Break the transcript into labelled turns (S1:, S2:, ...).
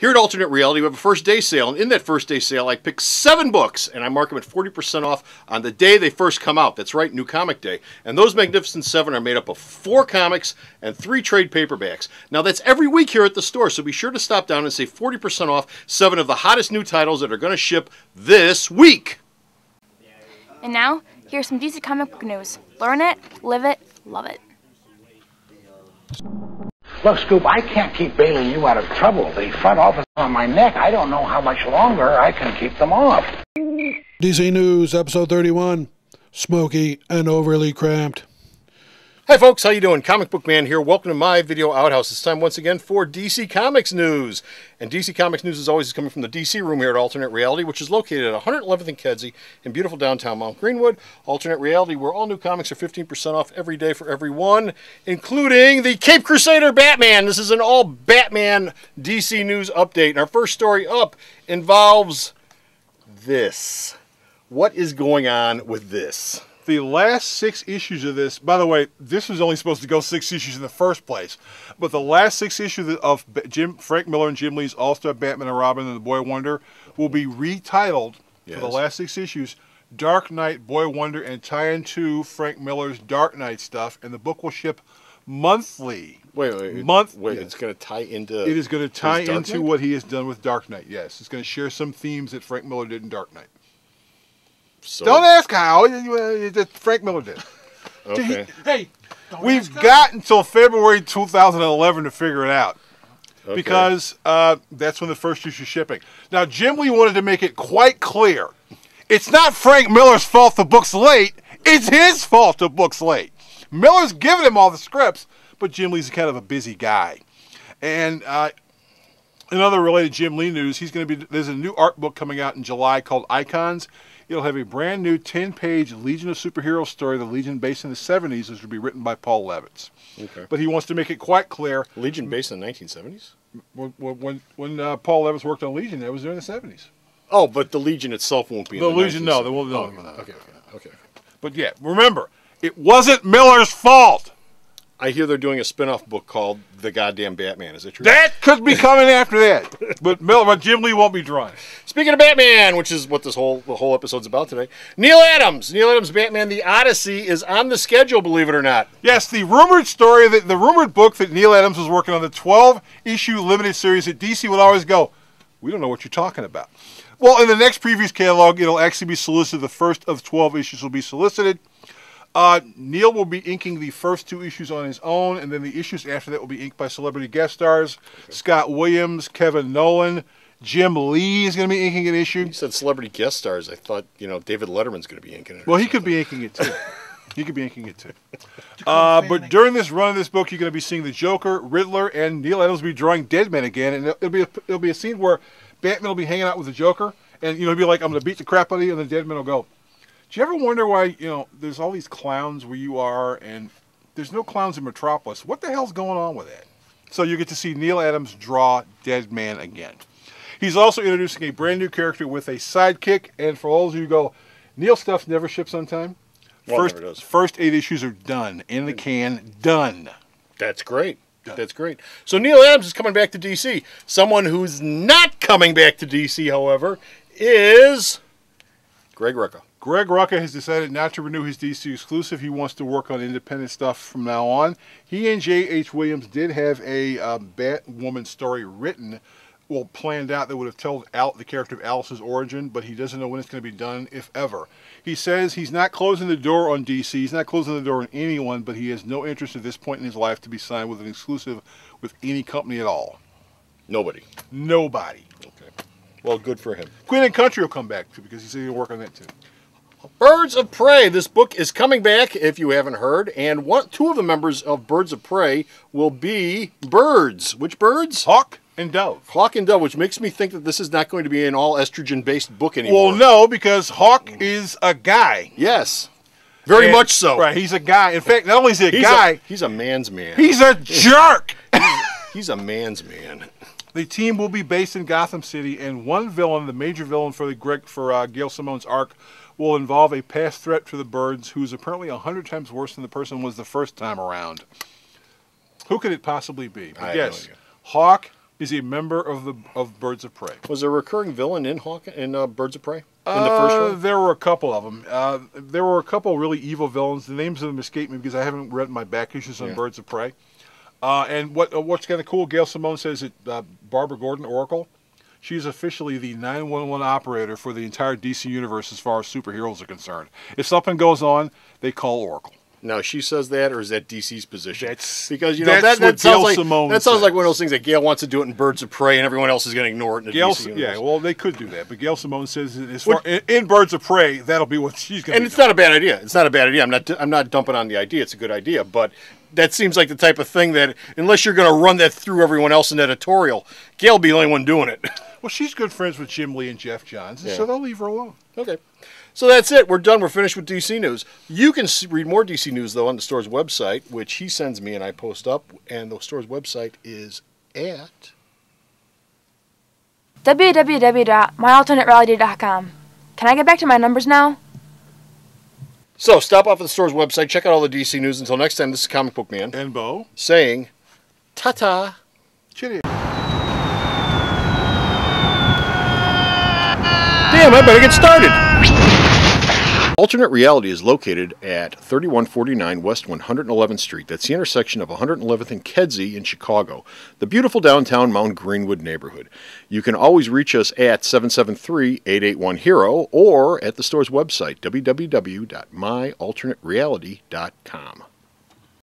S1: Here at Alternate Reality, we have a first day sale, and in that first day sale, I picked 7 books, and I mark them at 40% off on the day they first come out. That's right, New Comic Day. And those Magnificent 7 are made up of 4 comics and 3 trade paperbacks. Now, that's every week here at the store, so be sure to stop down and save 40% off 7 of the hottest new titles that are going to ship this week.
S2: And now, here's some DC comic book news. Learn it, live it, love it.
S3: Look, Scoop, I can't keep bailing you out of trouble. The front office on my neck. I don't know how much longer I can keep them off.
S4: DC News, Episode 31, Smoky and Overly Cramped.
S1: Hi folks, how you doing? Comic Book Man here. Welcome to my video outhouse. It's time once again for DC Comics News. And DC Comics News, as always, is coming from the DC room here at Alternate Reality, which is located at 111th and Kedzie in beautiful downtown Mount Greenwood. Alternate Reality, where all new comics are 15% off every day for everyone, including the Cape Crusader Batman. This is an all Batman DC News update. And our first story up involves this. What is going on with this?
S5: The last 6 issues of this, by the way, this was only supposed to go 6 issues in the first place, but the last 6 issues of Frank Miller and Jim Lee's All-Star Batman and Robin and the Boy Wonder will be retitled for the last 6 issues, Dark Knight, Boy Wonder, and tie into Frank Miller's Dark Knight stuff, and the book will ship monthly.
S1: Wait, it's going to tie into...
S5: It is going to tie into what he has done with Dark Knight, yes. It's going to share some themes that Frank Miller did in Dark Knight.
S1: So,
S5: don't ask how. Frank Miller did.
S1: Okay.
S5: Hey, we've got until February 2011 to figure it out.
S1: Okay.
S5: Because that's when the first issue is shipping. Now, Jim Lee wanted to make it quite clear. It's not Frank Miller's fault the book's late. It's his fault the book's late. Miller's given him all the scripts, but Jim Lee's kind of a busy guy. And in other related Jim Lee news, there's a new art book coming out in July called Icons. It'll have a brand new 10-page Legion of Superheroes story, the Legion based in the 70s, which will be written by Paul Levitz.
S1: Okay.
S5: But he wants to make it quite clear.
S1: Legion based in the 1970s?
S5: When Paul Levitz worked on Legion, that was during the 70s.
S1: Oh, but the Legion itself won't be in the 1970s.
S5: Legion, no. They won't, no.
S1: Okay.
S5: But yeah, remember, it wasn't Miller's fault.
S1: I hear they're doing a spin-off book called The Goddamn Batman. Is it true?
S5: That could be coming after that. But Jim Lee won't be drawing.
S1: Speaking of Batman, which is what the whole episode's about today, Neal Adams' Batman The Odyssey is on the schedule, believe it or not.
S5: Yes, the rumored story, the rumored book that Neal Adams was working on, the 12-issue limited series that DC would always go, we don't know what you're talking about. Well, in the next previews catalog, it'll actually be solicited. The first of 12 issues will be solicited. Neal will be inking the first 2 issues on his own, and then the issues after that will be inked by celebrity guest stars. Okay. Scott Williams, Kevin Nolan, Jim Lee is going to be inking an issue.
S1: You said celebrity guest stars. I thought, David Letterman's going to be inking it.
S5: Well, he could be inking it, too. He could be inking it, too. But during this run of this book, you're going to be seeing the Joker, Riddler, and Neal Adams will be drawing Deadman again, and it'll be a scene where Batman will be hanging out with the Joker, and, he'll be like, I'm going to beat the crap out of you, and then Deadman will go, do you ever wonder why, there's all these clowns where you are and there's no clowns in Metropolis? What the hell's going on with that? So you get to see Neal Adams draw Deadman again. He's also introducing a brand new character with a sidekick. And for all of you who go, Neal stuff never ships on time.
S1: Well, never does.
S5: First 8 issues are done. In the can, done.
S1: That's great. Done. That's great. So Neal Adams is coming back to DC. Someone who's not coming back to DC, however, is Greg Rucka.
S5: Greg Rucka has decided not to renew his DC exclusive. He wants to work on independent stuff from now on. He and J.H. Williams did have a Batwoman story written, planned out that would have told the character of Alice's origin, but he doesn't know when it's going to be done, if ever. He says he's not closing the door on DC. He's not closing the door on anyone, but he has no interest at this point in his life to be signed with an exclusive with any company at all.
S1: Nobody.
S5: Okay.
S1: Well, good for him.
S5: Queen and Country will come back, too, because he said he'll work on that, too.
S1: Birds of Prey. This book is coming back, if you haven't heard, and 2 of the members of Birds of Prey will be birds. Which birds?
S5: Hawk and Dove.
S1: Hawk and Dove, which makes me think that this is not going to be an all estrogen-based book anymore.
S5: Well, no, because Hawk is a guy.
S1: Yes. Very much so.
S5: Right, he's a guy. In fact, not only is he a guy...
S1: He's a man's man.
S5: He's a jerk!
S1: He's a man's man.
S5: The team will be based in Gotham City, and one villain, the major villain for Gail Simone's arc, will involve a past threat to the birds who's apparently 100 times worse than the person was the first time around. Who could it possibly be? But yes, Hawk is a member of Birds of Prey.
S1: Was there a recurring villain in Birds of Prey? In the first one?
S5: There were a couple of them. There were a couple really evil villains. The names of them escape me because I haven't read my back issues on Birds of Prey. And what's kind of cool, Gail Simone says that Barbara Gordon, Oracle, she's officially the 911 operator for the entire DC universe as far as superheroes are concerned. If something goes on, they call Oracle.
S1: Now she says that, or is that DC's position?
S5: That's
S1: because
S5: that sounds like
S1: Simone that sounds like one of those things that Gail wants to do it in Birds of Prey, and everyone else is going to ignore it in the DC universe.
S5: Yeah, well, they could do that, but Gail Simone says in Birds of Prey, that'll be what she's going to do.
S1: And it's not a bad idea. It's not a bad idea. I'm not dumping on the idea. It's a good idea, but that seems like the type of thing that unless you're going to run that through everyone else in editorial, Gail will be the only one doing it.
S5: Well, she's good friends with Jim Lee and Jeff Johns, so they'll leave her alone.
S1: Okay. So that's it. We're done. We're finished with DC News. You can read more DC News, though, on the store's website, which he sends me and I post up. And the store's website is at
S2: www.myalternatereality.com. Can I get back to my numbers now?
S1: So stop off at the store's website. Check out all the DC News. Until next time, this is Comic Book Man.
S5: And Bo.
S1: Saying, ta-ta.
S5: Chitty.
S1: Damn, I better get started. Alternate Reality is located at 3149 West 111th Street. That's the intersection of 111th and Kedzie in Chicago, the beautiful downtown Mount Greenwood neighborhood. You can always reach us at 773-881-HERO or at the store's website, www.myalternatereality.com.